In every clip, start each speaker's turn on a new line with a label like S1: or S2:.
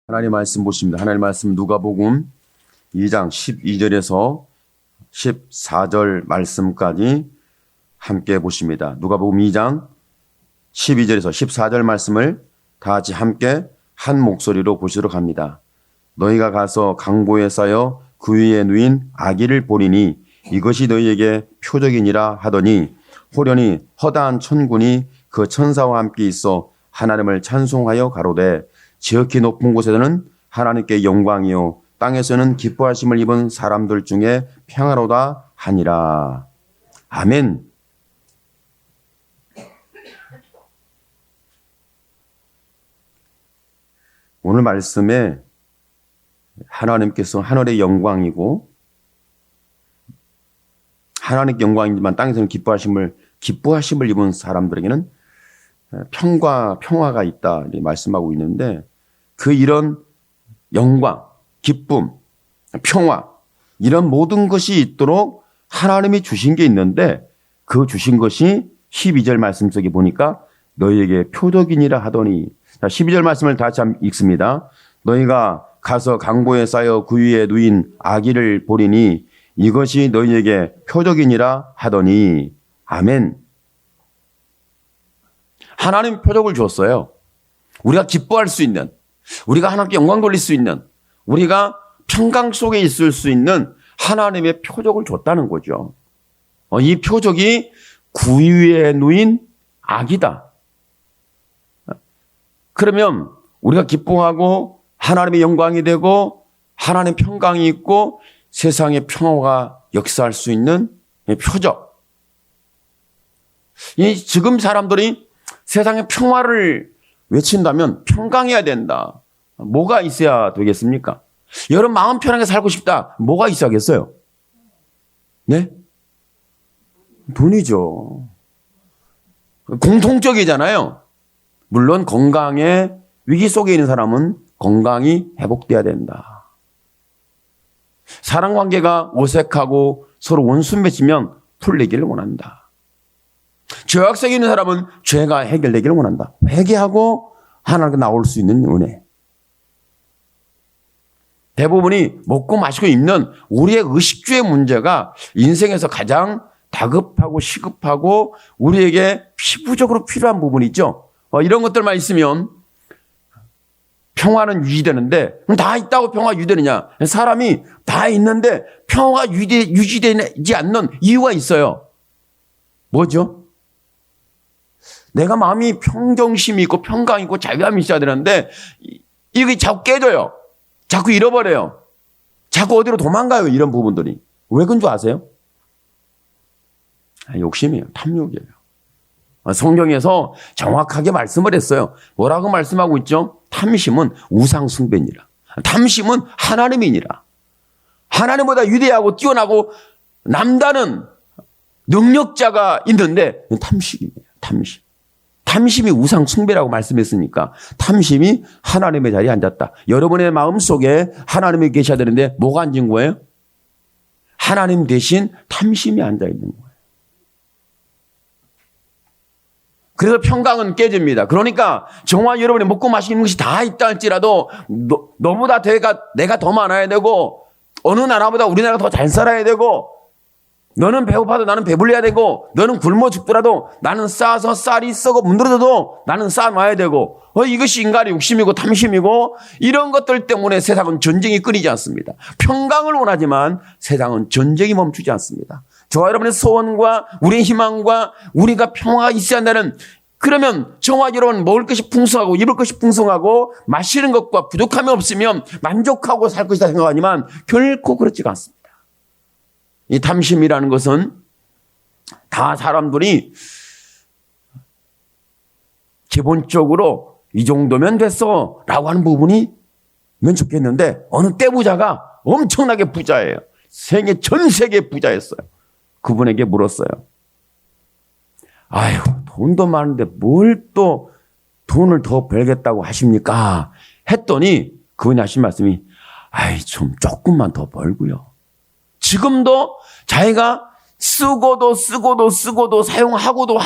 S1: 하나님 말씀 보십니다. 하나님 말씀 누가복음 2장 12절에서 14절 말씀까지 함께 보십니다. 누가복음 2장 12절에서 14절 말씀을 다 같이 함께 한 목소리로 보시도록 합니다. 너희가 가서 강보에 쌓여 그 위에 누인 아기를 보리니 이것이 너희에게 표적이니라 하더니 호련히 허다한 천군이 그 천사와 함께 있어 하나님을 찬송하여 가로되 지극히 높은 곳에서는 하나님께 영광이요 땅에서는 기뻐하심을 입은 사람들 중에 평화로다 하니라. 아멘. 오늘 말씀에 하나님께서 하늘의 영광이고 하나님께 영광이지만 땅에서는 기뻐하심을 입은 사람들에게는 평화가 있다 이렇게 말씀하고 있는데 그 이런 영광, 기쁨, 평화 이런 모든 것이 있도록 하나님이 주신 게 있는데 그 주신 것이 12절 말씀 속에 보니까 너희에게 표적이니라 하더니 12절 말씀을 다시 한번 읽습니다. 너희가 가서 강보에 쌓여 그 위에 누인 아기를 보리니 이것이 너희에게 표적이니라 하더니 아멘. 하나님 표적을 주었어요. 우리가 기뻐할 수 있는, 우리가 하나님께 영광 돌릴 수 있는, 우리가 평강 속에 있을 수 있는 하나님의 표적을 줬다는 거죠. 이 표적이 구 위에 누인 아기다. 그러면 우리가 기뻐하고 하나님의 영광이 되고 하나님의 평강이 있고 세상의 평화가 역사할 수 있는 표적. 지금 사람들이 세상의 평화를 외친다면 평강해야 된다. 뭐가 있어야 되겠습니까? 여러분 마음 편하게 살고 싶다. 뭐가 있어야겠어요? 네? 돈이죠. 공통적이잖아요. 물론 건강의 위기 속에 있는 사람은 건강이 회복돼야 된다. 사랑관계가 어색하고 서로 원수 맺히면 풀리기를 원한다. 죄악 속에 있는 사람은 죄가 해결되기를 원한다. 회개하고 하나님께 나올 수 있는 은혜. 대부분이 먹고 마시고 입는 우리의 의식주의 문제가 인생에서 가장 다급하고 시급하고 우리에게 피부적으로 필요한 부분이죠. 이런 것들만 있으면 평화는 유지되는데 다 있다고 평화 유지되느냐? 사람이 다 있는데 평화가 유지되지 않는 이유가 있어요. 뭐죠? 내가 마음이 평정심이 있고 평강이 있고 자유함이 있어야 되는데 이게 자꾸 깨져요. 자꾸 잃어버려요. 자꾸 어디로 도망가요. 이런 부분들이. 왜 그런 줄 아세요? 욕심이에요. 탐욕이에요. 성경에서 정확하게 말씀을 했어요. 뭐라고 말씀하고 있죠? 탐심은 우상숭배니라. 탐심은 하나님이니라. 하나님보다 위대하고 뛰어나고 남다른 능력자가 있는데 탐심이에요. 탐심. 탐심이 우상숭배라고 말씀했으니까 탐심이 하나님의 자리에 앉았다. 여러분의 마음속에 하나님이 계셔야 되는데 뭐가 앉은 거예요? 하나님 대신 탐심이 앉아있는 거예요. 그래서 평강은 깨집니다. 그러니까 정말 여러분이 먹고 마시는 것이 다 있다 할지라도 너보다 내가 더 많아야 되고 어느 나라보다 우리나라가 더 잘 살아야 되고 너는 배고파도 나는 배불려야 되고 너는 굶어 죽더라도 나는 싸서 쌀이 썩어 문드러져도 나는 쌓아놔야 되고 이것이 인간의 욕심이고 탐심이고 이런 것들 때문에 세상은 전쟁이 끊이지 않습니다. 평강을 원하지만 세상은 전쟁이 멈추지 않습니다. 저와 여러분의 소원과 우리의 희망과 우리가 평화가 있어야 한다는 그러면 저와 여러분 먹을 것이 풍성하고 입을 것이 풍성하고 마시는 것과 부족함이 없으면 만족하고 살 것이다 생각하지만 결코 그렇지가 않습니다. 이 탐심이라는 것은 다 사람들이 기본적으로 이 정도면 됐어 라고 하는 부분이면 좋겠는데 어느 떼부자가 엄청나게 부자예요. 전 세계 부자였어요. 그분에게 물었어요. 아유, 돈도 많은데 뭘 또 돈을 더 벌겠다고 하십니까? 했더니 그분이 하신 말씀이 좀 조금만 더 벌고요. 지금도 자기가 쓰고도 사용하고도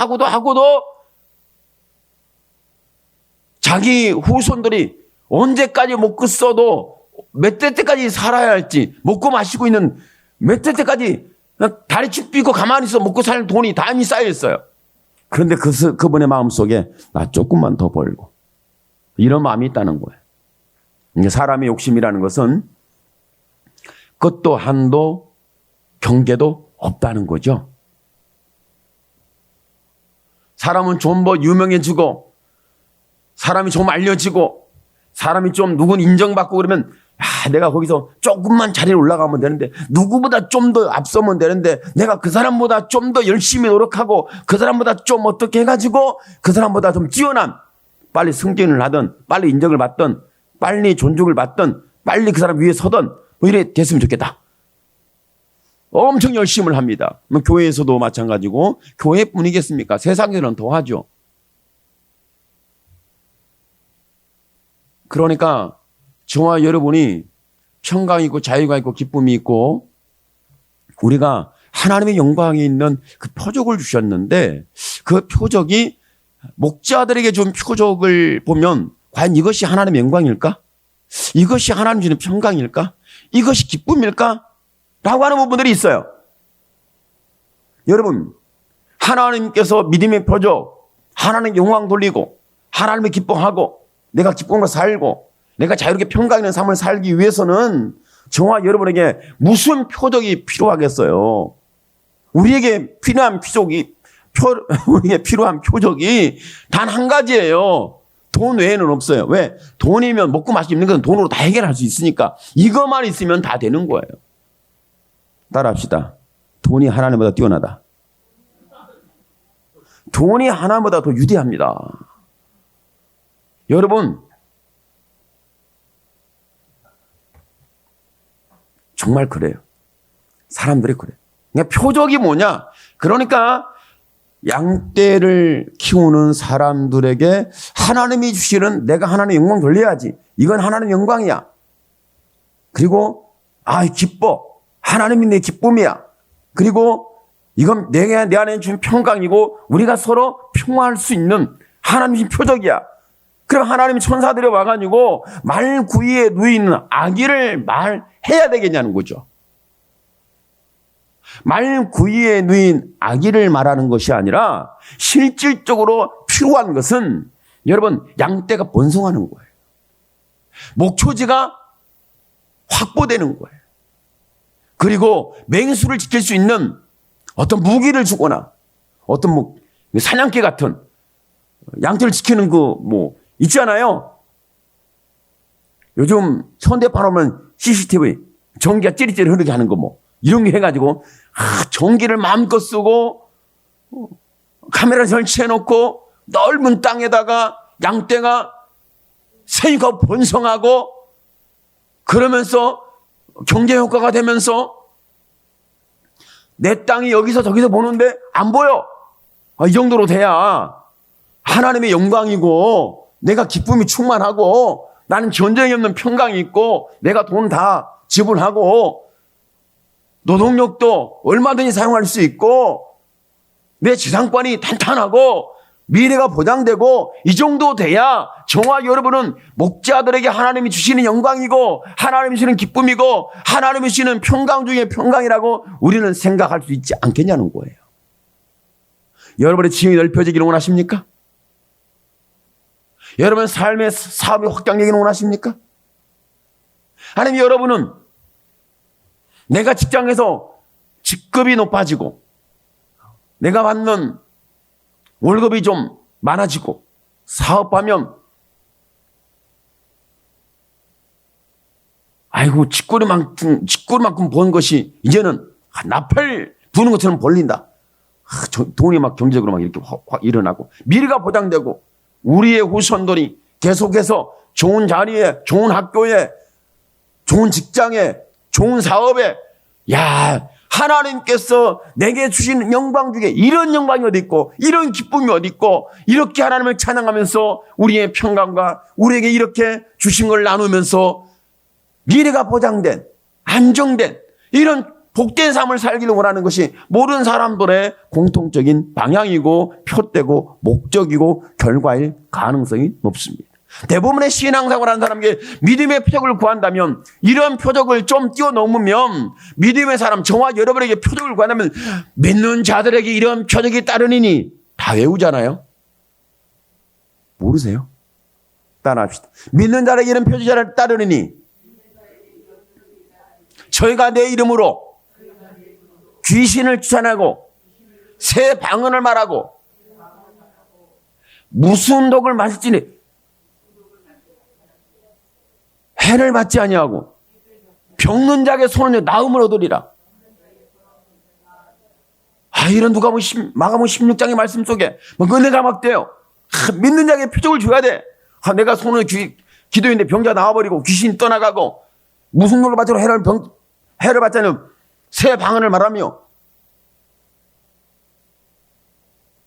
S1: 자기 후손들이 언제까지 먹고 써도 몇 대 때까지 살아야 할지, 먹고 마시고 있는 몇 대 때까지 다리 쭉 삐고 가만히 있어 먹고 살 돈이 다 이미 쌓여 있어요. 그런데 그분의 마음속에 나 조금만 더 벌고 이런 마음이 있다는 거예요. 그러니까 사람의 욕심이라는 것은 끝도 한도 경계도 없다는 거죠. 사람은 좀 더 유명해지고 사람이 좀 알려지고 사람이 좀 누군 인정받고 그러면 내가 거기서 조금만 자리에 올라가면 되는데 누구보다 좀 더 앞서면 되는데 내가 그 사람보다 좀 더 열심히 노력하고 그 사람보다 좀 어떻게 해가지고 그 사람보다 좀 뛰어난 빨리 승진을 하든 빨리 인정을 받든 빨리 존중을 받든 빨리 그 사람 위에 서든 뭐 이래 됐으면 좋겠다. 엄청 열심을 합니다. 교회에서도 마찬가지고 교회뿐이겠습니까? 세상에는 더 하죠. 그러니까 저와 여러분이 평강이 있고 자유가 있고 기쁨이 있고 우리가 하나님의 영광이 있는 그 표적을 주셨는데 그 표적이 목자들에게 준 표적을 보면 과연 이것이 하나님의 영광일까? 이것이 하나님 주는 평강일까? 이것이 기쁨일까? 라고 하는 부분들이 있어요. 여러분, 하나님께서 믿음의 표적, 하나님 영광 돌리고 하나님을 기뻐하고 내가 기쁨으로 살고 내가 자유롭게 평강 있는 삶을 살기 위해서는 저와 여러분에게 무슨 표적이 필요하겠어요? 우리에게 필요한 표적이 단 한 가지예요. 돈 외에는 없어요. 왜? 돈이면 먹고 마시고 입는 것은 돈으로 다 해결할 수 있으니까 이것만 있으면 다 되는 거예요. 따라합시다. 돈이 하나님보다 뛰어나다. 돈이 하나님보다 더 유대합니다. 여러분, 정말 그래요. 사람들이 그래요. 그러니까 표적이 뭐냐? 그러니까 양떼를 키우는 사람들에게 하나님이 주시는 내가 하나님의 영광 돌려야지. 이건 하나님의 영광이야. 그리고 기뻐. 하나님이 내 기쁨이야. 그리고 이건 내 안에 주신 평강이고 우리가 서로 평화할 수 있는 하나님의 표적이야. 그럼 하나님 천사들이 와가지고 말구이에 누이는 아기를 말해야 되겠냐는 거죠. 말구이에 누인 아기를 말하는 것이 아니라 실질적으로 필요한 것은 여러분 양떼가 번성하는 거예요. 목초지가 확보되는 거예요. 그리고 맹수를 지킬 수 있는 어떤 무기를 주거나 어떤 사냥개 같은 양떼를 지키는 있잖아요. 요즘 현대판 오면 CCTV 전기가 찌릿찌릿 흐르게 하는 거 이런 게 해가지고 전기를 마음껏 쓰고 카메라 설치해놓고 넓은 땅에다가 양떼가 생육하고 번성하고 그러면서 경제 효과가 되면서 내 땅이 여기서 저기서 보는데 안 보여. 이 정도로 돼야 하나님의 영광이고 내가 기쁨이 충만하고 나는 전쟁이 없는 평강이 있고 내가 돈 다 지불하고 노동력도 얼마든지 사용할 수 있고 내 지상권이 탄탄하고 미래가 보장되고 이 정도 돼야 저와 여러분은 목자들에게 하나님이 주시는 영광이고 하나님이 주시는 기쁨이고 하나님이 주시는 평강 중에 평강이라고 우리는 생각할 수 있지 않겠냐는 거예요. 여러분의 지형이 넓혀지기를 원하십니까? 여러분 삶의 사업이 확장되기를 원하십니까? 아니면 여러분은 내가 직장에서 직급이 높아지고 내가 받는 월급이 좀 많아지고 사업하면 직구리만큼 번 것이 이제는 나팔 부는 것처럼 벌린다. 돈이 경제적으로 이렇게 확 일어나고 미래가 보장되고 우리의 후손들이 계속해서 좋은 자리에, 좋은 학교에, 좋은 직장에, 좋은 사업에 하나님께서 내게 주신 영광 중에 이런 영광이 어디 있고 이런 기쁨이 어디 있고 이렇게 하나님을 찬양하면서 우리의 평강과 우리에게 이렇게 주신 걸 나누면서 미래가 보장된 안정된 이런 복된 삶을 살기를 원하는 것이 모든 사람들의 공통적인 방향이고 표대고 목적이고 결과일 가능성이 높습니다. 대부분의 신앙생활 하는 사람에게 믿음의 표적을 구한다면, 이런 표적을 좀 뛰어넘으면, 믿음의 사람, 저와 여러분에게 표적을 구한다면 믿는 자들에게 이런 표적이 따르니니 다 외우잖아요. 모르세요? 따라합시다. 믿는 자에게 이런 표적이 따르니니 저희가 내 이름으로 귀신을 쫓아내고 새 방언을 말하고 무슨 독을 마실지니 해를 받지 아니하고 병든 자에게 손을 나음을 얻으리라. 이런 마가복음 16장의 말씀 속에 은혜가 막 돼요. 믿는 자에게 표적을 줘야 돼. 내가 손을 기도했는데 병자 나와버리고 귀신이 떠나가고 무슨 독을 마시고 해를 받지 않으면 새 방언을 말하며,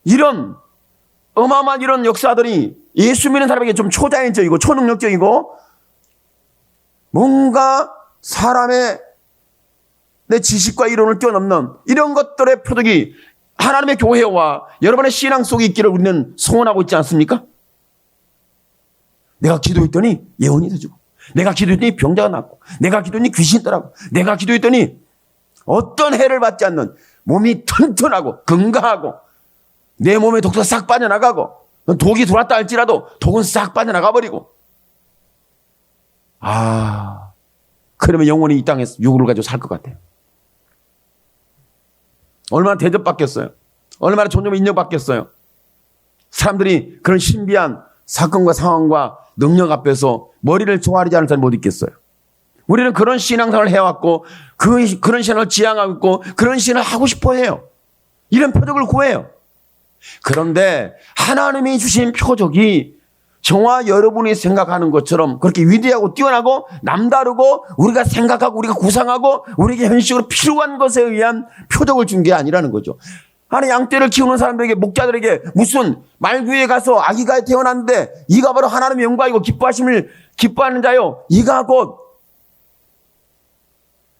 S1: 이런 어마어마한 이런 역사들이 예수 믿는 사람에게 좀 초자연적이고 초능력적이고 뭔가 사람의 내 지식과 이론을 뛰어넘는 이런 것들의 표적이 하나님의 교회와 여러분의 신앙 속에 있기를 우리는 소원하고 있지 않습니까? 내가 기도했더니 예언이 되지고, 내가 기도했더니 병자가 낫고, 내가 기도했더니 귀신이 떠나고, 내가 기도했더니 어떤 해를 받지 않는 몸이 튼튼하고 건강하고 내 몸에 독소가 싹 빠져나가고, 독이 들어왔다 할지라도 독은 싹 빠져나가 버리고. 그러면 영혼이 이 땅에서 육을 가지고 살 것 같아요. 얼마나 대접받겠어요? 얼마나 존엄 인정받겠어요? 사람들이 그런 신비한 사건과 상황과 능력 앞에서 머리를 조아리지 않을 사람이 못 있겠어요? 우리는 그런 신앙생활을 해왔고 그런 신앙을 지향하고 있고 그런 신앙을 하고 싶어 해요. 이런 표적을 구해요. 그런데 하나님이 주신 표적이 저와 여러분이 생각하는 것처럼 그렇게 위대하고 뛰어나고 남다르고 우리가 생각하고 우리가 구상하고 우리에게 현실적으로 필요한 것에 의한 표적을 준 게 아니라는 거죠. 아니, 양떼를 키우는 사람들에게, 목자들에게 무슨 말귀에 가서 아기가 태어났는데 이가 바로 하나님의 영광이고 기뻐하는 자요, 이가 곧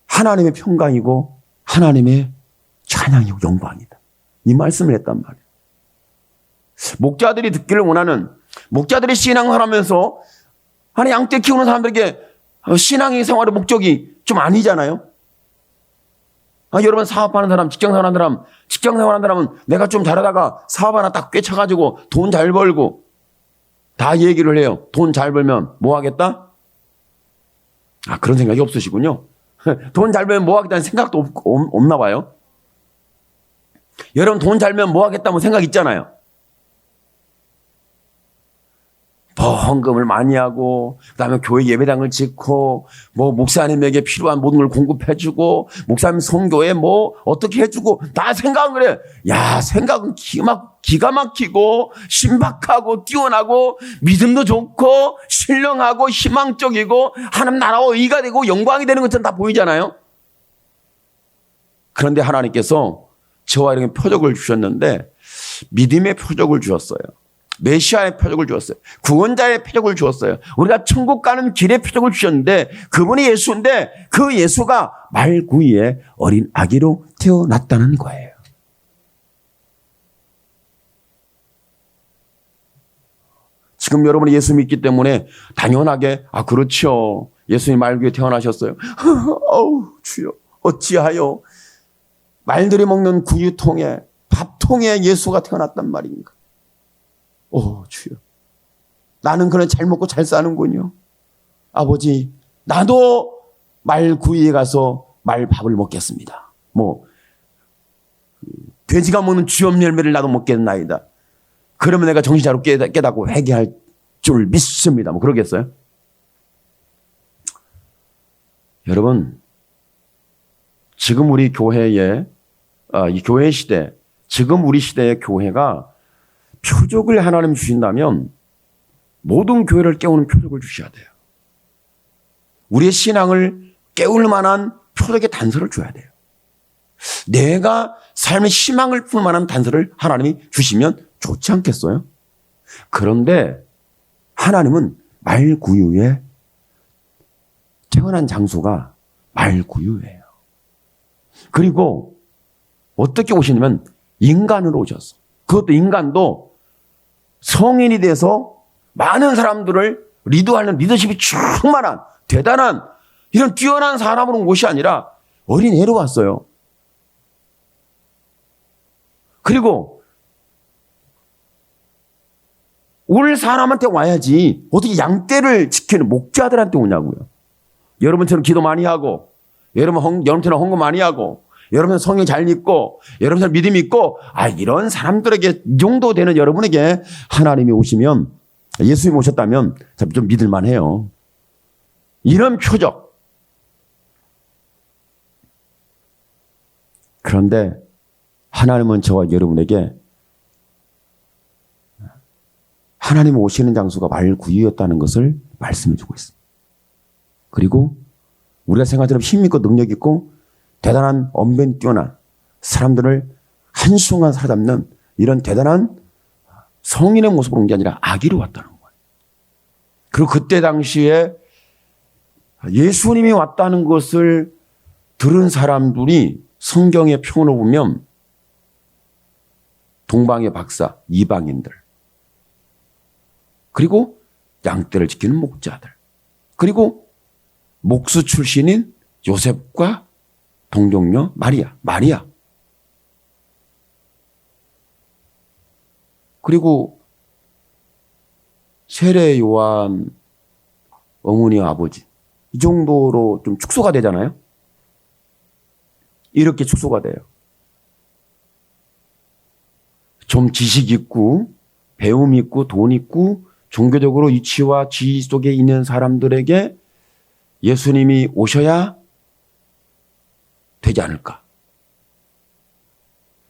S1: 하나님의 평강이고 하나님의 찬양이고 영광이다, 이 말씀을 했단 말이에요. 목자들이 듣기를 원하는, 목자들이 신앙을 하면서 아니, 양떼 키우는 사람들에게 신앙의 생활의 목적이 좀 아니잖아요. 여러분, 사업하는 사람, 직장 생활하는 사람은 내가 좀 잘하다가 사업 하나 딱 꿰쳐가지고 돈 잘 벌고 다 얘기를 해요. 돈 잘 벌면 뭐 하겠다? 그런 생각이 없으시군요. 돈 잘 벌면 뭐 하겠다는 생각도 없나 봐요. 여러분, 돈 잘 벌면 뭐 하겠다 뭐 생각 있잖아요. 헌금을 많이 하고, 그다음에 교회 예배당을 짓고, 목사님에게 필요한 모든 걸 공급해주고, 목사님 선교에 어떻게 해주고, 다 생각은 그래. 생각은 기가 막히고, 신박하고, 뛰어나고, 믿음도 좋고, 신령하고, 희망적이고, 하나님 나라와 의가 되고, 영광이 되는 것처럼 다 보이잖아요. 그런데 하나님께서 저와 이렇게 표적을 주셨는데, 믿음의 표적을 주셨어요. 메시아의 표적을 주었어요. 구원자의 표적을 주었어요. 우리가 천국 가는 길의 표적을 주셨는데 그분이 예수인데 그 예수가 말구이의 어린 아기로 태어났다는 거예요. 지금 여러분이 예수 믿기 때문에 당연하게 그렇죠, 예수님 말구이에 태어나셨어요. 주여, 어찌하여 말들이 먹는 구유통에 밥통에 예수가 태어났단 말인가. 주여, 나는 그냥 잘 먹고 잘 사는군요. 아버지, 나도 말구이에 가서 말밥을 먹겠습니다. 돼지가 먹는 쥐엄 열매를 나도 먹겠나이다. 그러면 내가 정신 차리고 깨닫고 회개할 줄 믿습니다. 그러겠어요? 여러분, 지금 우리 교회의 이 교회 시대, 지금 우리 시대의 교회가 표적을 하나님 주신다면 모든 교회를 깨우는 표적을 주셔야 돼요. 우리의 신앙을 깨울 만한 표적의 단서를 줘야 돼요. 내가 삶의 희망을 품을 만한 단서를 하나님이 주시면 좋지 않겠어요? 그런데 하나님은 말구유에 태어난 장소가 말구유예요. 그리고 어떻게 오시냐면 인간으로 오셨어. 그것도 인간도 성인이 돼서 많은 사람들을 리드하는 리더십이 충만한 대단한 이런 뛰어난 사람으로 온 것이 아니라 어린애로 왔어요. 그리고 올 사람한테 와야지 어떻게 양떼를 지키는 목자들한테 오냐고요. 여러분처럼 기도 많이 하고 여러분처럼 헌금 많이 하고 여러분 성경 잘 믿고 여러분처럼 믿음이 있고 이런 사람들에게 이 정도 되는 여러분에게 하나님이 오시면 예수님이 오셨다면 좀 믿을만 해요. 이런 표적. 그런데 하나님은 저와 여러분에게 하나님 오시는 장소가 말구유였다는 것을 말씀해 주고 있습니다. 그리고 우리가 생각처럼 힘 있고 능력 있고 대단한 언변이 뛰어난 사람들을 한순간 사로잡는 이런 대단한 성인의 모습으로 온 게 아니라 아기로 왔다는 거예요. 그리고 그때 당시에 예수님이 왔다는 것을 들은 사람들이 성경의 표현을 보면 동방의 박사, 이방인들, 그리고 양떼를 지키는 목자들, 그리고 목수 출신인 요셉과 동정녀 마리아. 그리고 세례 요한 어머니 아버지. 이 정도로 좀 축소가 되잖아요. 이렇게 축소가 돼요. 좀 지식 있고 배움 있고 돈 있고 종교적으로 이치와 지위 속에 있는 사람들에게 예수님이 오셔야 되지 않을까.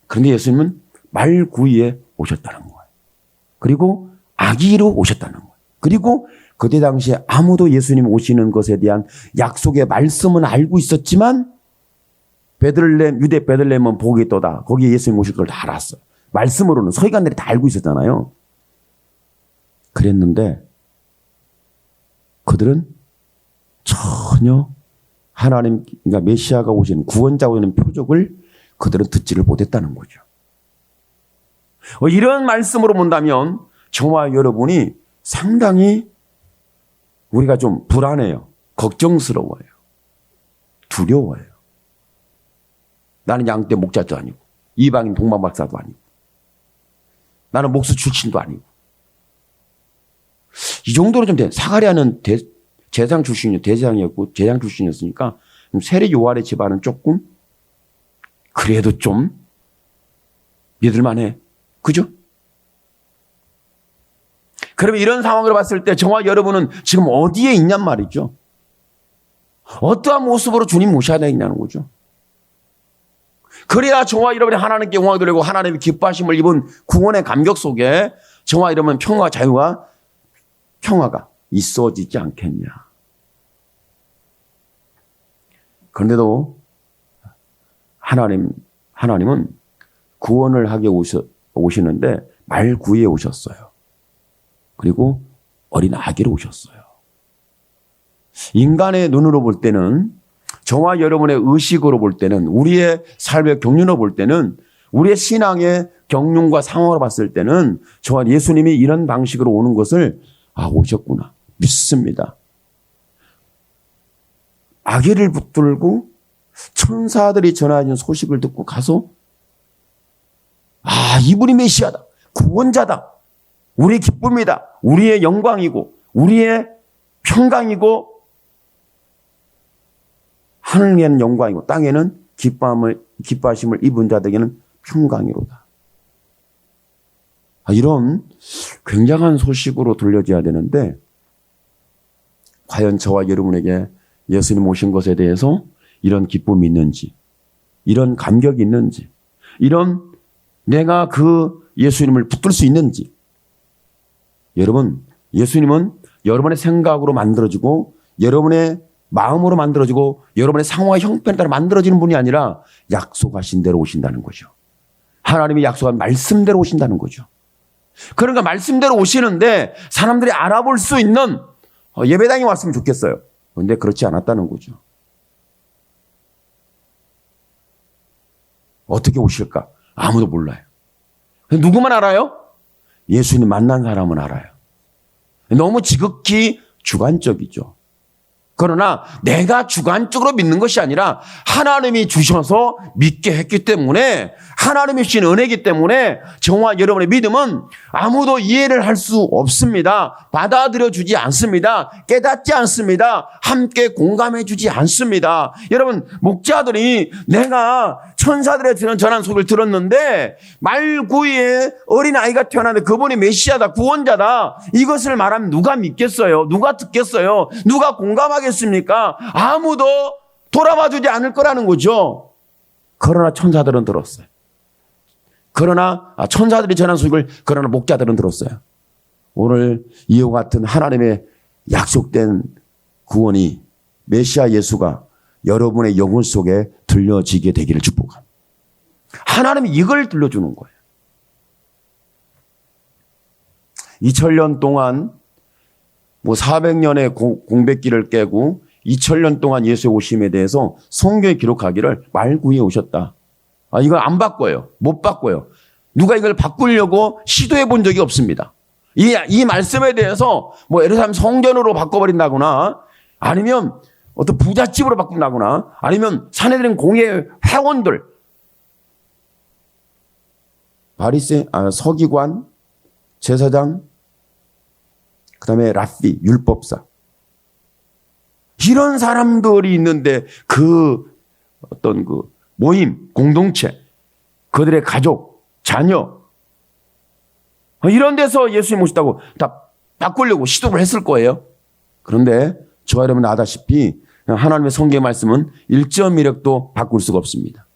S1: 그런데 예수님은 말구이에 오셨다는 거예요. 그리고 아기로 오셨다는 거예요. 그리고 그때 당시에 아무도 예수님 오시는 것에 대한 약속의 말씀은 알고 있었지만 유대 베들레헴은 복이 있도다. 거기에 예수님 오실 걸 다 알았어요. 말씀으로는 서기관들이 다 알고 있었잖아요. 그랬는데 그들은 전혀 하나님, 그러니까 메시아가 오시는 구원자가 오는 표적을 그들은 듣지를 못했다는 거죠. 이런 말씀으로 본다면 저와 여러분이 상당히 우리가 좀 불안해요. 걱정스러워요. 두려워요. 나는 양떼 목자도 아니고 이방인 동방박사도 아니고 나는 목수 출신도 아니고 이 정도로 좀 돼. 사가랴는 제사장 출신이었으니까 세례 요한의 집안은 조금 그래도 좀 믿을만해. 그죠? 그러면 이런 상황으로 봤을 때 저와 여러분은 지금 어디에 있냔 말이죠. 어떠한 모습으로 주님 모셔야 되냐는 거죠. 그래야 저와 여러분이 하나님께 영광을 돌리고 하나님의 기뻐하심을 입은 구원의 감격 속에 저와 여러분 평화와 자유와 평화가 있어지지 않겠냐. 그런데도 하나님은 구원을 하게 오시는데 말구이에 오셨어요. 그리고 어린 아기로 오셨어요. 인간의 눈으로 볼 때는 저와 여러분의 의식으로 볼 때는 우리의 삶의 경륜으로 볼 때는 우리의 신앙의 경륜과 상황으로 봤을 때는 저와 예수님이 이런 방식으로 오는 것을 오셨구나 믿습니다. 아기를 붙들고 천사들이 전하는 소식을 듣고 가서 이분이 메시아다. 구원자다. 우리의 기쁨이다. 우리의 영광이고 우리의 평강이고 하늘에는 영광이고 땅에는 기뻐하심을 입은 자들에게는 평강이로다. 이런 굉장한 소식으로 들려져야 되는데 과연 저와 여러분에게 예수님 오신 것에 대해서 이런 기쁨이 있는지, 이런 감격이 있는지, 이런 내가 그 예수님을 붙들 수 있는지. 여러분, 예수님은 여러분의 생각으로 만들어지고 여러분의 마음으로 만들어지고 여러분의 상황과 형편에 따라 만들어지는 분이 아니라 약속하신 대로 오신다는 거죠. 하나님이 약속한 말씀대로 오신다는 거죠. 그러니까 말씀대로 오시는데 사람들이 알아볼 수 있는 예배당에 왔으면 좋겠어요. 그런데 그렇지 않았다는 거죠. 어떻게 오실까? 아무도 몰라요. 누구만 알아요? 예수님 만난 사람은 알아요. 너무 지극히 주관적이죠. 그러나 내가 주관적으로 믿는 것이 아니라 하나님이 주셔서 믿게 했기 때문에, 하나님이 주신 은혜이기 때문에 저와 여러분의 믿음은 아무도 이해를 할 수 없습니다. 받아들여 주지 않습니다. 깨닫지 않습니다. 함께 공감해 주지 않습니다. 여러분, 목자들이 내가 천사들의 전한 소리를 들었는데 말구이에 어린아이가 태어났는데 그분이 메시아다, 구원자다, 이것을 말하면 누가 믿겠어요? 누가 듣겠어요? 누가 공감하겠습니까? 아무도 돌아봐 주지 않을 거라는 거죠. 그러나 천사들은 들었어요. 천사들이 전한 소식을 그러나 목자들은 들었어요. 오늘 이와 같은 하나님의 약속된 구원이, 메시아 예수가 여러분의 영혼 속에 들려지게 되기를 축복합니다. 하나님이 이걸 들려주는 거예요. 2000년 동안 400년의 공백기를 깨고 2000년 동안 예수의 오심에 대해서 성경에 기록하기를 말구이에 오셨다. 이걸 안 바꿔요. 못 바꿔요. 누가 이걸 바꾸려고 시도해 본 적이 없습니다. 이 말씀에 대해서 예를 들면 성전으로 바꿔버린다거나, 아니면 어떤 부잣집으로 바꾼다거나, 아니면 사내들인 공예 회원들, 서기관, 제사장, 그 다음에 랍비, 율법사, 이런 사람들이 있는데 어떤 모임, 공동체, 그들의 가족, 자녀, 이런 데서 예수님 오셨다고 다 바꾸려고 시도를 했을 거예요. 그런데 저와 여러분 아다시피 하나님의 성경의 말씀은 1.1획도 바꿀 수가 없습니다.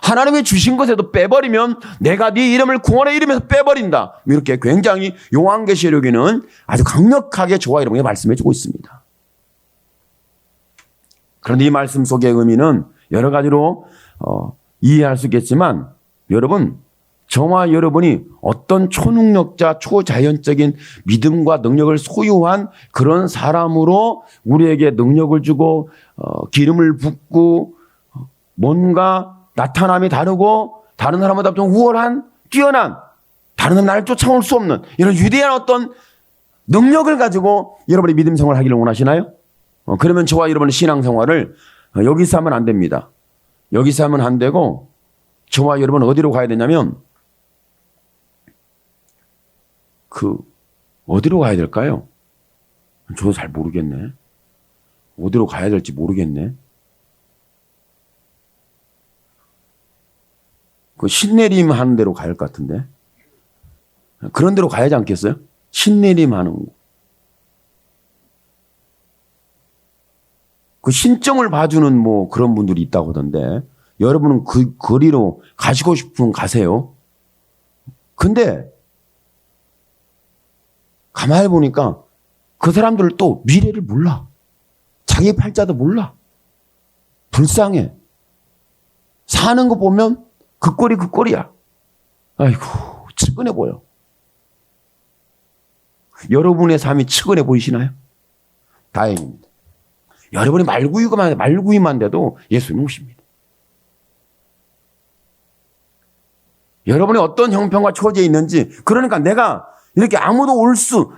S1: 하나님이 주신 것에도 빼버리면 내가 네 이름을 구원의 이름에서 빼버린다. 이렇게 굉장히 요한계시록에는 아주 강력하게 저와 여러분에게 말씀해 주고 있습니다. 그런데 이 말씀 속의 의미는 여러 가지로 이해할 수 있겠지만, 여러분, 저와 여러분이 어떤 초능력자, 초자연적인 믿음과 능력을 소유한 그런 사람으로 우리에게 능력을 주고 기름을 붓고 뭔가 나타남이 다르고 다른 사람보다 좀 우월한, 뛰어난, 다른 사람 나를 쫓아올 수 없는 이런 위대한 어떤 능력을 가지고 여러분이 믿음 생활을 하기를 원하시나요? 그러면 저와 여러분의 신앙생활을 여기서 하면 안 됩니다. 여기서 하면 안 되고, 저와 여러분 어디로 가야 되냐면, 어디로 가야 될까요? 저도 잘 모르겠네. 어디로 가야 될지 모르겠네. 신내림 하는 데로 가야 할 것 같은데. 그런 데로 가야지 않겠어요? 신내림 하는 거. 신점을 봐주는 그런 분들이 있다고 하던데, 여러분은 그 거리로 가시고 싶으면 가세요. 근데 가만히 보니까 그 사람들 또 미래를 몰라. 자기 팔자도 몰라. 불쌍해. 사는 거 보면 그 꼴이야. 아이고, 측은해 보여. 여러분의 삶이 측은해 보이시나요? 다행입니다. 여러분이 말구이만 돼도 예수님 오십니다. 여러분이 어떤 형편과 처지에 있는지, 그러니까 내가 이렇게 아무도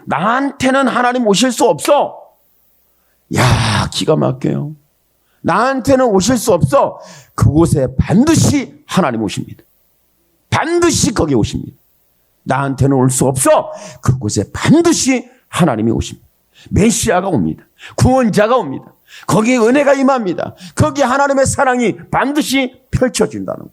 S1: 나한테는 하나님 오실 수 없어. 야, 기가 막혀요. 나한테는 오실 수 없어. 그곳에 반드시 하나님 오십니다. 반드시 거기에 오십니다. 나한테는 올 수 없어. 그곳에 반드시 하나님이 오십니다. 메시아가 옵니다. 구원자가 옵니다. 거기에 은혜가 임합니다. 거기에 하나님의 사랑이 반드시 펼쳐진다는 것.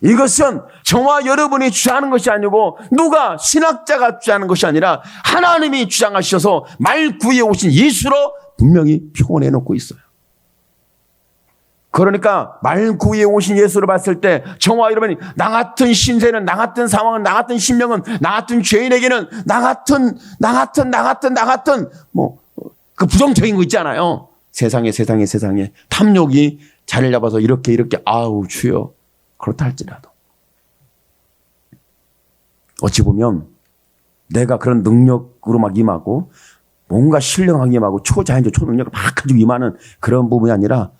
S1: 이것은 저와 여러분이 주장하는 것이 아니고, 누가 신학자가 주장하는 것이 아니라 하나님이 주장하셔서 말구이에 오신 예수로 분명히 표현해 놓고 있어요. 그러니까 말구이에 오신 예수를 봤을 때 저와 여러분이 나 같은 신세는, 나 같은 상황은, 나 같은 심령은, 나 같은 죄인에게는 나 같은 그 부정적인 거 있잖아요. 세상에 탐욕이 자리를 잡아서 이렇게 아우 주여, 그렇다 할지라도 어찌 보면 내가 그런 능력으로 막 임하고 뭔가 신령하게 임하고 초자연적 초능력을 막 가지고 임하는 그런 부분이 아니라,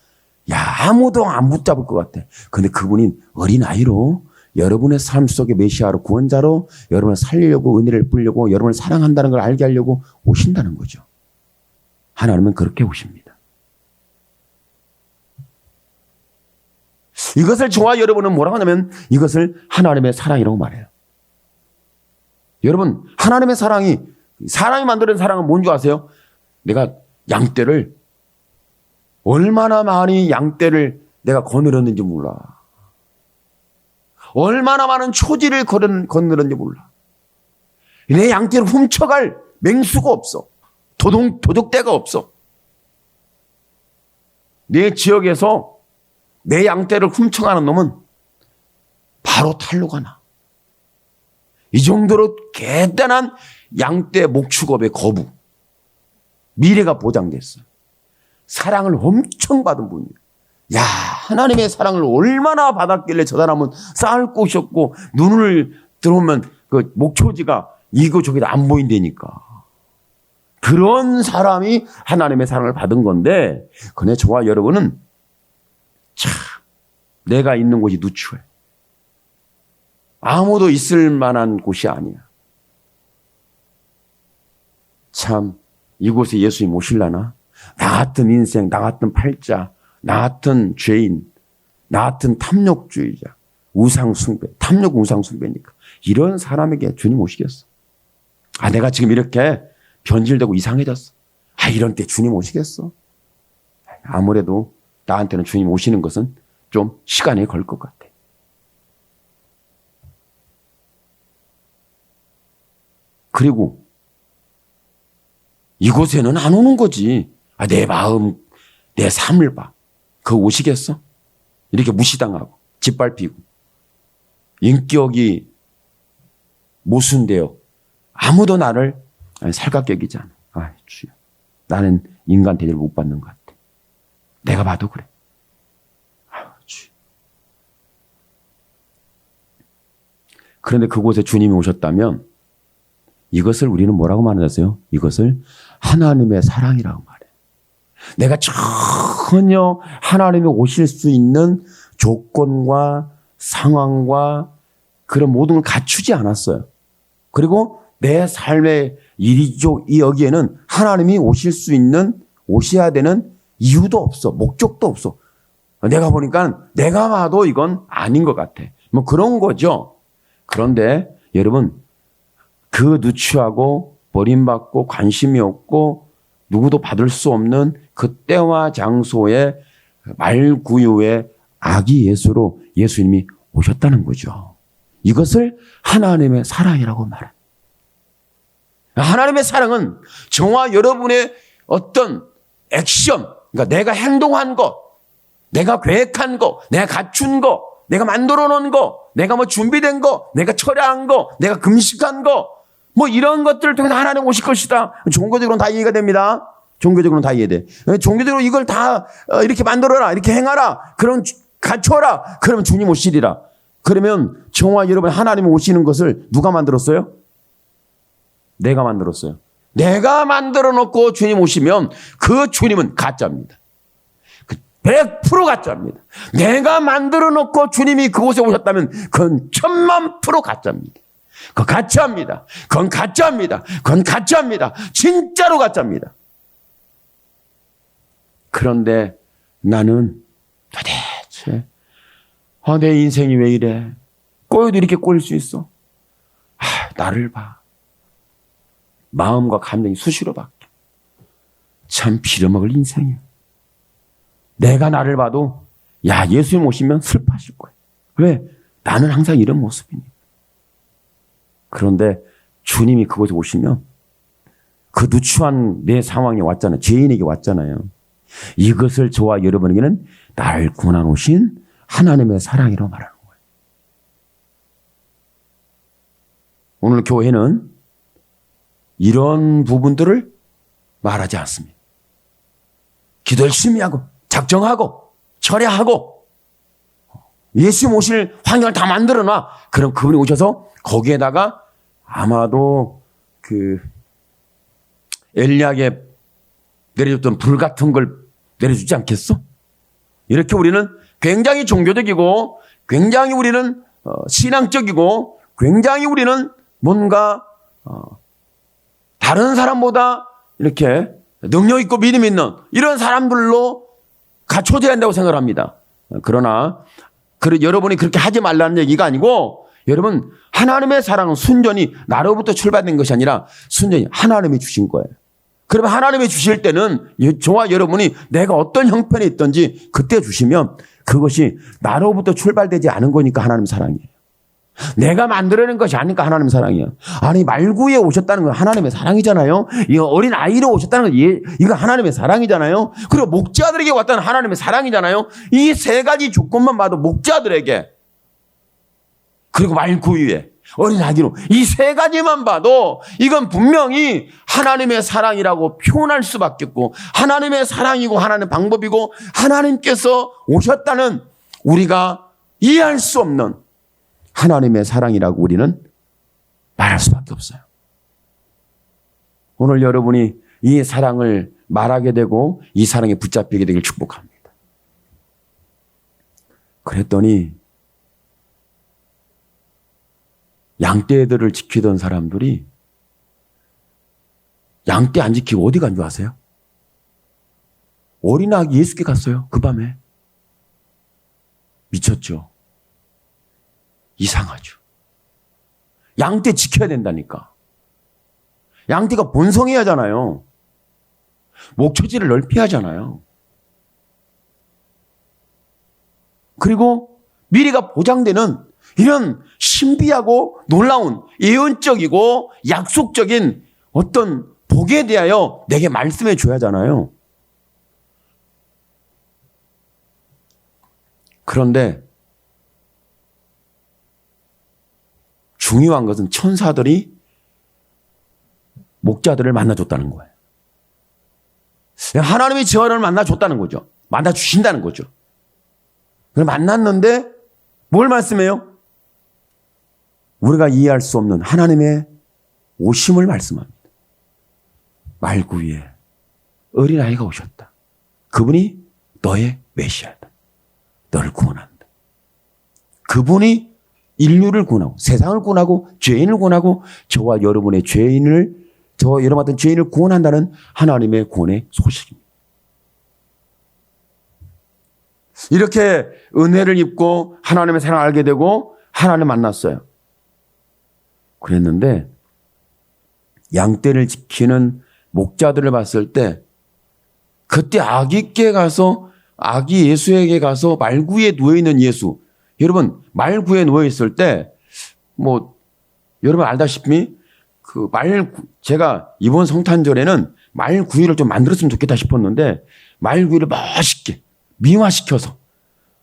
S1: 야, 아무도 안 붙잡을 것 같아. 근데 그분이 어린아이로 여러분의 삶 속에 메시아로 구원자로 여러분을 살리려고 은혜를 뿌리려고 여러분을 사랑한다는 걸 알게 하려고 오신다는 거죠. 하나님은 그렇게 오십니다. 이것을 저와 여러분은 뭐라고 하냐면 이것을 하나님의 사랑이라고 말해요. 여러분, 하나님의 사랑이, 사람이 만드는 사랑은 뭔지 아세요? 내가 양떼를 얼마나 많이 양떼를 내가 거느렸는지 몰라. 얼마나 많은 초지를 거느렸는지 몰라. 내 양떼를 훔쳐갈 맹수가 없어. 도둑대가 없어. 내 지역에서 내 양떼를 훔쳐가는 놈은 바로 탈로가 나. 이 정도로 대단한 양떼 목축업의 거부. 미래가 보장됐어요. 사랑을 엄청 받은 분이에요. 야, 하나님의 사랑을 얼마나 받았길래 저 사람은 쌓을 곳이 없고 눈을 들어오면 그 목초지가 이거 저기도 안 보인다니까. 그런 사람이 하나님의 사랑을 받은 건데, 그네 저와 여러분은 참 내가 있는 곳이 누추해. 아무도 있을 만한 곳이 아니야. 참 이곳에 예수님 오실라나? 나 같은 인생, 나 같은 팔자, 나 같은 죄인, 나 같은 탐욕주의자, 우상숭배, 탐욕 우상숭배니까 이런 사람에게 주님 오시겠어? 아, 내가 지금 이렇게 변질되고 이상해졌어. 아, 이런 때 주님 오시겠어? 아무래도 나한테는 주님 오시는 것은 좀 시간이 걸 것 같아. 그리고 이곳에는 안 오는 거지. 아, 내 마음, 내 삶을 봐. 그거 오시겠어? 이렇게 무시당하고 짓밟히고 인격이 모순되어 아무도 나를 살갑게 여기지 않아. 아, 주여, 나는 인간 대접을 못 받는 것 같아. 내가 봐도 그래. 아, 주여. 그런데 그곳에 주님이 오셨다면 이것을 우리는 뭐라고 말하세요? 이것을 하나님의 사랑이라고 말해요. 내가 전혀 하나님이 오실 수 있는 조건과 상황과 그런 모든 걸 갖추지 않았어요. 그리고 내 삶의 여기에는 하나님이 오실 수 있는, 오셔야 되는 이유도 없어. 목적도 없어. 내가 보니까 내가 봐도 이건 아닌 것 같아. 뭐 그런 거죠. 그런데 여러분, 그 누추하고 버림받고 관심이 없고 누구도 받을 수 없는 그 때와 장소에 말구유의 아기 예수로 예수님이 오셨다는 거죠. 이것을 하나님의 사랑이라고 말해요. 하나님의 사랑은 저와 여러분의 어떤 액션, 그러니까 내가 행동한 것, 내가 계획한 것, 내가 갖춘 것, 내가 만들어 놓은 것, 내가 뭐 준비된 것, 내가 처리한 것, 내가 금식한 것, 뭐 이런 것들을 통해서 하나님 오실 것이다. 종교적으로는 다 이해가 됩니다. 종교적으로는 다 이해돼. 종교적으로 이걸 다 이렇게 만들어라, 이렇게 행하라, 그럼 갖춰라, 그러면 주님 오시리라. 그러면 저와 여러분 하나님 오시는 것을 누가 만들었어요? 내가 만들었어요. 내가 만들어 놓고 주님 오시면 그 주님은 가짜입니다. 100% 가짜입니다. 내가 만들어 놓고 주님이 그곳에 오셨다면 그건 1000,000% 가짜입니다. 그건 가짜입니다. 그건 가짜입니다. 그건 가짜입니다. 진짜로 가짜입니다. 그런데 나는 도대체 내 인생이 왜 이래? 꼬여도 이렇게 꼬일 수 있어? 나를 봐. 마음과 감정이 수시로 바뀌어. 참 빌어먹을 인생이야. 내가 나를 봐도 야, 예수님 오시면 슬퍼하실 거야. 왜? 나는 항상 이런 모습이니까. 그런데 주님이 그곳에 오시면 그 누추한 내 상황이 왔잖아요. 죄인에게 왔잖아요. 이것을 저와 여러분에게는 나를 구원해 오신 하나님의 사랑이라고 말하는 거예요. 오늘 교회는 이런 부분들을 말하지 않습니다. 기도 열심히 하고 작정하고 처리하고 예수님 오실 환경을 다 만들어놔. 그럼 그분이 오셔서 거기에다가 아마도 그 엘리야에게 내려줬던 불 같은 걸 내려주지 않겠어? 이렇게 우리는 굉장히 종교적이고 굉장히 우리는 신앙적이고 굉장히 우리는 뭔가 다른 사람보다 이렇게 능력 있고 믿음 있는 이런 사람들로 갖춰져야 한다고 생각을 합니다. 그러나 여러분이 그렇게 하지 말라는 얘기가 아니고, 여러분 하나님의 사랑은 순전히 나로부터 출발된 것이 아니라 순전히 하나님이 주신 거예요. 그러면 하나님이 주실 때는 저와 여러분이 내가 어떤 형편에 있든지 그때 주시면 그것이 나로부터 출발되지 않은 거니까 하나님 사랑이에요. 내가 만들어낸 것이 아니니까 하나님 사랑이에요. 아니, 말구에 오셨다는 건 하나님의 사랑이잖아요. 이 어린 아이로 오셨다는 건 이거 하나님의 사랑이잖아요. 그리고 목자들에게 왔다는 하나님의 사랑이잖아요. 이 세 가지 조건만 봐도 목자들에게, 그리고 말구에, 어린 아기로, 이 세 가지만 봐도 이건 분명히 하나님의 사랑이라고 표현할 수밖에 없고, 하나님의 사랑이고 하나님의 방법이고 하나님께서 오셨다는 우리가 이해할 수 없는 하나님의 사랑이라고 우리는 말할 수밖에 없어요. 오늘 여러분이 이 사랑을 말하게 되고 이 사랑에 붙잡히게 되길 축복합니다. 그랬더니 양떼들을 지키던 사람들이 양떼 안 지키고 어디 간 줄 아세요? 어린아기 예수께 갔어요. 그 밤에. 미쳤죠. 이상하죠. 양떼 지켜야 된다니까. 양떼가 본성해야 하잖아요. 목초지를 넓혀야 하잖아요. 그리고 미래가 보장되는 이런 신비하고 놀라운 예언적이고 약속적인 어떤 복에 대하여 내게 말씀해 줘야 하잖아요. 그런데 중요한 것은 천사들이 목자들을 만나줬다는 거예요. 하나님이 저를 만나줬다는 거죠. 만나주신다는 거죠. 만났는데 뭘 말씀해요? 우리가 이해할 수 없는 하나님의 오심을 말씀합니다. 말구위에 어린아이가 오셨다. 그분이 너의 메시아다. 너를 구원한다. 그분이 인류를 구원하고 세상을 구원하고 죄인을 구원하고 저와 여러분의 저와 여러분 같은 죄인을 구원한다는 하나님의 구원의 소식입니다. 이렇게 은혜를 입고 하나님의 사랑을 알게 되고 하나님을 만났어요. 그랬는데 양떼를 지키는 목자들을 봤을 때 그때 아기께 가서 아기 예수에게 가서 말구에 누워있는 예수, 여러분 말구에 누워있을 때 여러분 알다시피 제가 이번 성탄절에는 말구이를 좀 만들었으면 좋겠다 싶었는데 말구이를 멋있게 미화시켜서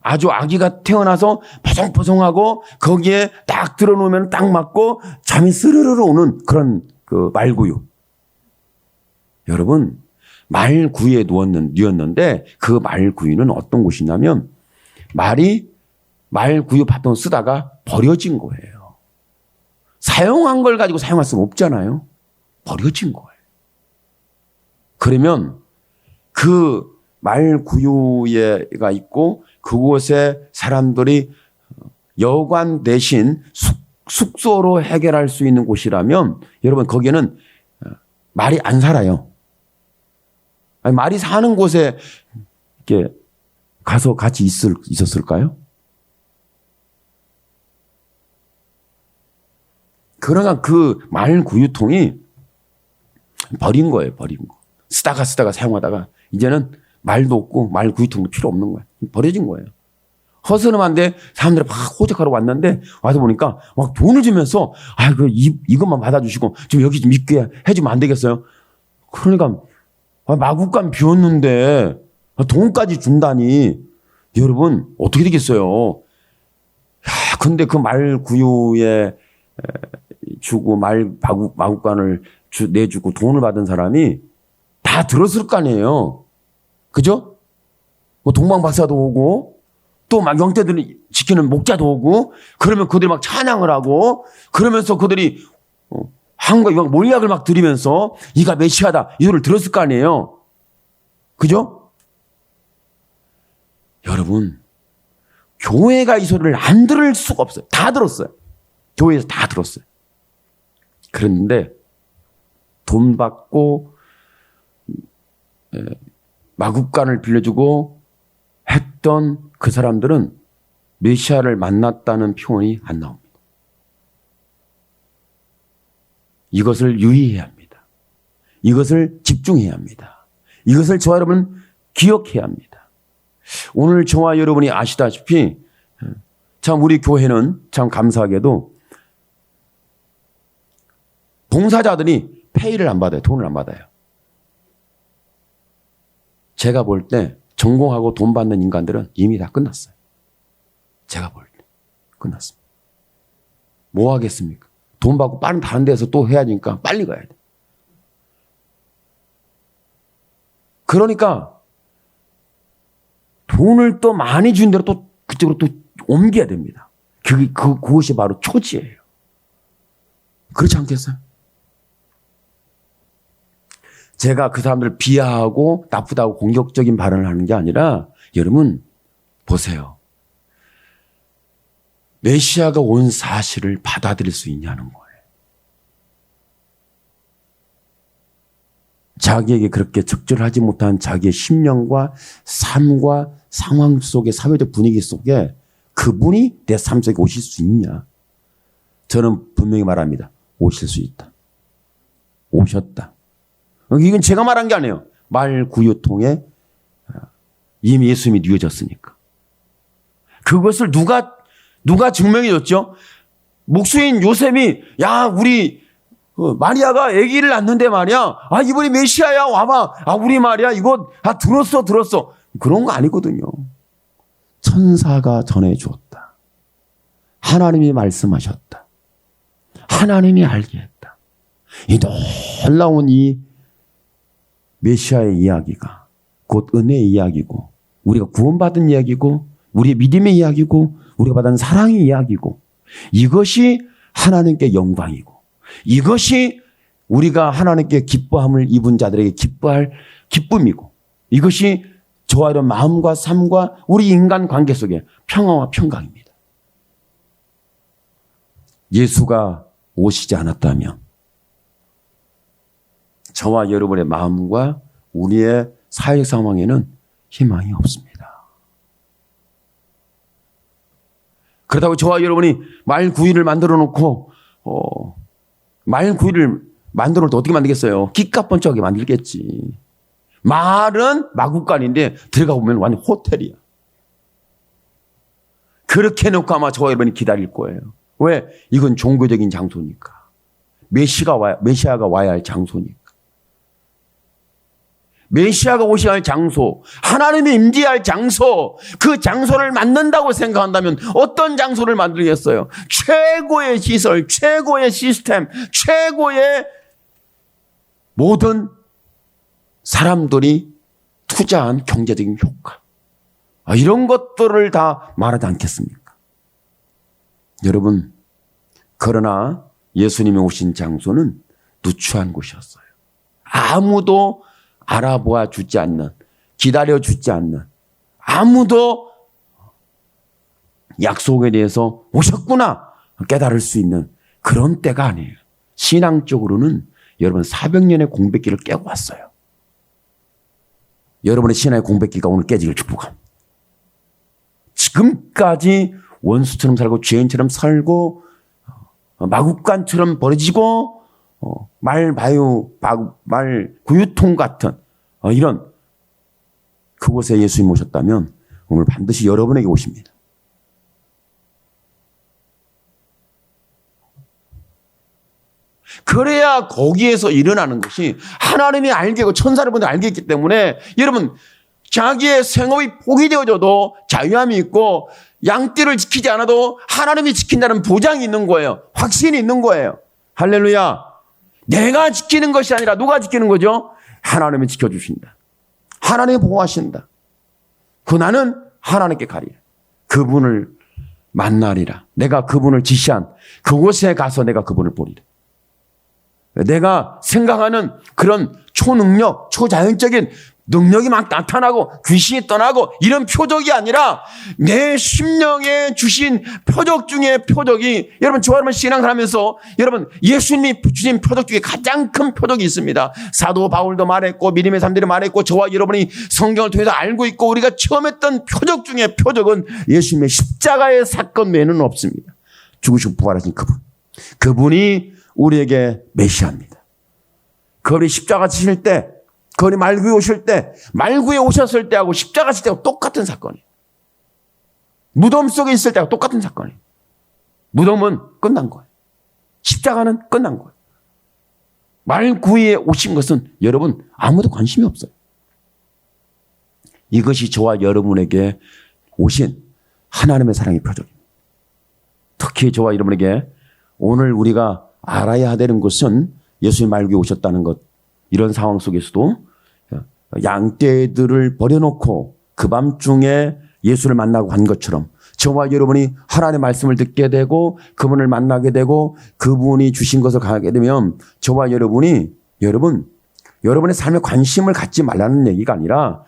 S1: 아주 아기가 태어나서 포송포송하고 거기에 딱 들어놓으면 딱 맞고 잠이 스르르 오는 그런 말구유. 여러분 말구유에 누웠는데 그 말구유는 어떤 곳이냐면 말이 말구유 밭돈 쓰다가 버려진 거예요. 사용한 걸 가지고 사용할 수는 없잖아요. 버려진 거예요. 그러면 그 말구유가 있고 그곳에 사람들이 여관 대신 숙소로 해결할 수 있는 곳이라면 여러분 거기에는 말이 안 살아요. 아니, 말이 사는 곳에 이렇게 가서 같이 있었을까요? 그러나 그 말구유통이 버린 거예요. 버린 거. 쓰다가 사용하다가 이제는 말도 없고 말구유통도 필요 없는 거예요. 버려진 거예요. 허스름한데 사람들이 막 호적하러 왔는데 와서 보니까 막 돈을 주면서 이것만 받아주시고 좀 여기 좀 있게 해주면 안 되겠어요? 그러니까 마구간 비웠는데 돈까지 준다니 여러분 어떻게 되겠어요? 근데 그 말구유에 주고 마구간을 내주고 돈을 받은 사람이 다 들었을 거 아니에요. 그죠? 동방박사도 오고 또 막 영떼들을 지키는 목자도 오고 그러면 그들이 막 찬양을 하고 그러면서 그들이 한과 몰약을 막 드리면서 이가 메시아다 이 소리를 들었을 거 아니에요. 그죠? 여러분 교회가 이 소리를 안 들을 수가 없어요. 다 들었어요. 교회에서 다 들었어요. 그런데 돈 받고 마국간을 빌려주고 했던 그 사람들은 메시아를 만났다는 표현이 안 나옵니다. 이것을 유의해야 합니다. 이것을 집중해야 합니다. 이것을 저와 여러분 기억해야 합니다. 오늘 저와 여러분이 아시다시피 참 우리 교회는 참 감사하게도 봉사자들이 페이를 안 받아요. 돈을 안 받아요. 제가 볼 때 전공하고 돈 받는 인간들은 이미 다 끝났어요. 제가 볼 때 끝났습니다. 뭐 하겠습니까? 돈 받고 빠른 다른 데서 또 해야 하니까 빨리 가야 돼. 그러니까 돈을 또 많이 준 대로 또 그쪽으로 또 옮겨야 됩니다. 그것이 바로 초지예요. 그렇지 않겠어요? 제가 그 사람들을 비하하고 나쁘다고 공격적인 발언을 하는 게 아니라 여러분 보세요. 메시아가 온 사실을 받아들일 수 있냐는 거예요. 자기에게 그렇게 적절하지 못한 자기의 심령과 삶과 상황 속의 사회적 분위기 속에 그분이 내 삶 속에 오실 수 있냐? 저는 분명히 말합니다. 오실 수 있다. 오셨다. 이건 제가 말한 게 아니에요. 말 구유통에 이미 예수님이 누워졌으니까. 그것을 누가 증명해 줬죠? 목수인 요셉이 우리 마리아가 아기를 낳는데 말이야. 이번이 메시아야 와봐. 우리 말이야 이거 들었어. 그런 거 아니거든요. 천사가 전해 주었다. 하나님이 말씀하셨다. 하나님이 알게 했다. 이 놀라운 이 메시아의 이야기가 곧 은혜의 이야기고 우리가 구원받은 이야기고 우리의 믿음의 이야기고 우리가 받은 사랑의 이야기고 이것이 하나님께 영광이고 이것이 우리가 하나님께 기뻐함을 입은 자들에게 기뻐할 기쁨이고 이것이 저와 이런 마음과 삶과 우리 인간 관계 속에 평화와 평강입니다. 예수가 오시지 않았다면 저와 여러분의 마음과 우리의 사회 상황에는 희망이 없습니다. 그렇다고 저와 여러분이 말구이를 만들어 놓고 말구이를 만들어 놓을 때 어떻게 만들겠어요? 기값번쩍하게 만들겠지. 말은 마국간인데 들어가 보면 완전 호텔이야. 그렇게 해놓고 아마 저와 여러분이 기다릴 거예요. 왜? 이건 종교적인 장소니까. 메시아가 와야 할 장소니까. 메시아가 오셔야 할 장소, 하나님이 임재할 장소, 그 장소를 만든다고 생각한다면 어떤 장소를 만들겠어요? 최고의 시설, 최고의 시스템, 최고의 모든 사람들이 투자한 경제적인 효과. 이런 것들을 다 말하지 않겠습니까? 여러분, 그러나 예수님이 오신 장소는 누추한 곳이었어요. 아무도 알아보아 주지 않는, 기다려 주지 않는, 아무도 약속에 대해서 오셨구나 깨달을 수 있는 그런 때가 아니에요. 신앙적으로는 여러분 400년의 공백기를 깨고 왔어요. 여러분의 신앙의 공백기가 오늘 깨지길 축복합니다. 지금까지 원수처럼 살고 죄인처럼 살고 마국간처럼 버려지고 말 구유통 같은 이런 그곳에 예수님 오셨다면 오늘 반드시 여러분에게 오십니다. 그래야 거기에서 일어나는 것이 하나님이 알겠고 천사들분들 알겠기 때문에 여러분 자기의 생업이 포기되어져도 자유함이 있고 양떼를 지키지 않아도 하나님이 지킨다는 보장이 있는 거예요. 확신이 있는 거예요. 할렐루야. 내가 지키는 것이 아니라 누가 지키는 거죠? 하나님이 지켜주신다. 하나님이 보호하신다. 나는 하나님께 가리라. 그분을 만나리라. 내가 그분을 지시한 그곳에 가서 내가 그분을 보리라. 내가 생각하는 그런 초능력, 초자연적인 능력이 막 나타나고 귀신이 떠나고 이런 표적이 아니라 내 심령에 주신 표적 중에 표적이, 여러분 저와 여러분 신앙하면서 여러분 예수님이 주신 표적 중에 가장 큰 표적이 있습니다. 사도 바울도 말했고 믿음의 사람들이 말했고 저와 여러분이 성경을 통해서 알고 있고 우리가 처음 했던 표적 중에 표적은 예수님의 십자가의 사건 외에는 없습니다. 죽으시고 부활하신 그분이 우리에게 메시아입니다. 그분이 십자가 지실 때, 그분이 말구에 오실 때, 말구에 오셨을 때하고 십자가 지실 때하고 똑같은 사건이에요. 무덤 속에 있을 때하고 똑같은 사건이에요. 무덤은 끝난 거예요. 십자가는 끝난 거예요. 말구에 오신 것은 여러분 아무도 관심이 없어요. 이것이 저와 여러분에게 오신 하나님의 사랑의 표적입니다. 특히 저와 여러분에게 오늘 우리가 알아야 되는 것은 예수님 말구에 오셨다는 것, 이런 상황 속에서도 양떼들을 버려놓고 그 밤중에 예수를 만나고 간 것처럼 저와 여러분이 하나님의 말씀을 듣게 되고 그분을 만나게 되고 그분이 주신 것을 가게 되면 저와 여러분이 여러분의 삶에 관심을 갖지 말라는 얘기가 아니라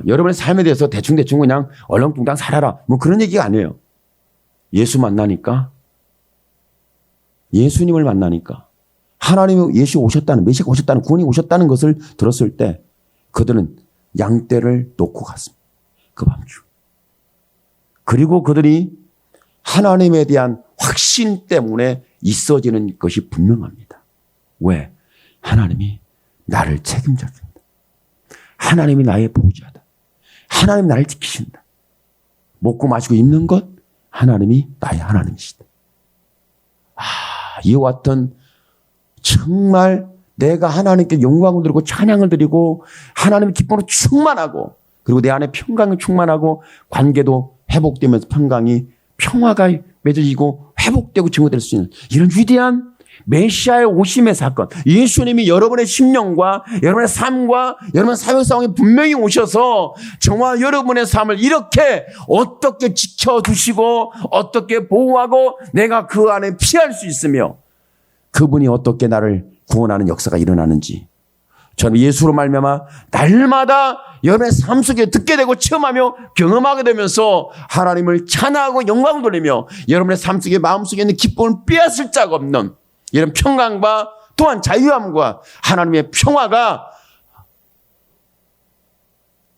S1: 여러분의 삶에 대해서 대충 그냥 얼렁뚱땅 살아라 뭐 그런 얘기가 아니에요. 예수 만나니까, 예수님을 만나니까, 하나님의 예수 오셨다는, 메시아가 오셨다는, 구원이 오셨다는 것을 들었을 때 그들은 양떼를 놓고 갔습니다. 그 밤중. 그리고 그들이 하나님에 대한 확신 때문에 있어지는 것이 분명합니다. 왜? 하나님이 나를 책임져 준다. 하나님이 나의 보호자다. 하나님이 나를 지키신다. 먹고 마시고 입는 것, 하나님이 나의 하나님이시다. 이와 같은 정말 내가 하나님께 영광을 드리고 찬양을 드리고 하나님의 기쁨으로 충만하고 그리고 내 안에 평강이 충만하고 관계도 회복되면서 평화가 맺어지고 회복되고 증거될 수 있는 이런 위대한 메시아의 오심의 사건, 예수님이 여러분의 심령과 여러분의 삶과 여러분의 사회 상황에 분명히 오셔서 저와 여러분의 삶을 이렇게 어떻게 지켜주시고 어떻게 보호하고 내가 그 안에 피할 수 있으며 그분이 어떻게 나를 구원하는 역사가 일어나는지 저는 예수로 말미암아 날마다 여러분의 삶 속에 듣게 되고 체험하며 경험하게 되면서 하나님을 찬양하고 영광을 돌리며 여러분의 삶 속에 마음속에 있는 기쁨을 빼앗을 자가 없는 이런 평강과 또한 자유함과 하나님의 평화가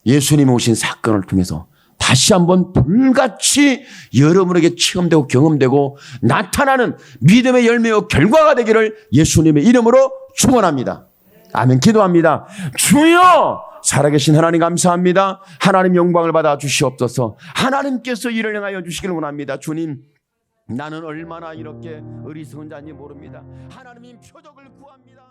S1: 예수님이 오신 사건을 통해서 다시 한번 불같이 여러분에게 체험되고 경험되고 나타나는 믿음의 열매와 결과가 되기를 예수님의 이름으로 축원합니다. 아멘. 기도합니다. 주여, 살아계신 하나님 감사합니다. 하나님 영광을 받아 주시옵소서. 하나님께서 일을 행하여 주시기를 원합니다. 주님, 나는 얼마나 이렇게 어리석은 자인지 모릅니다. 하나님의 표적을 구합니다.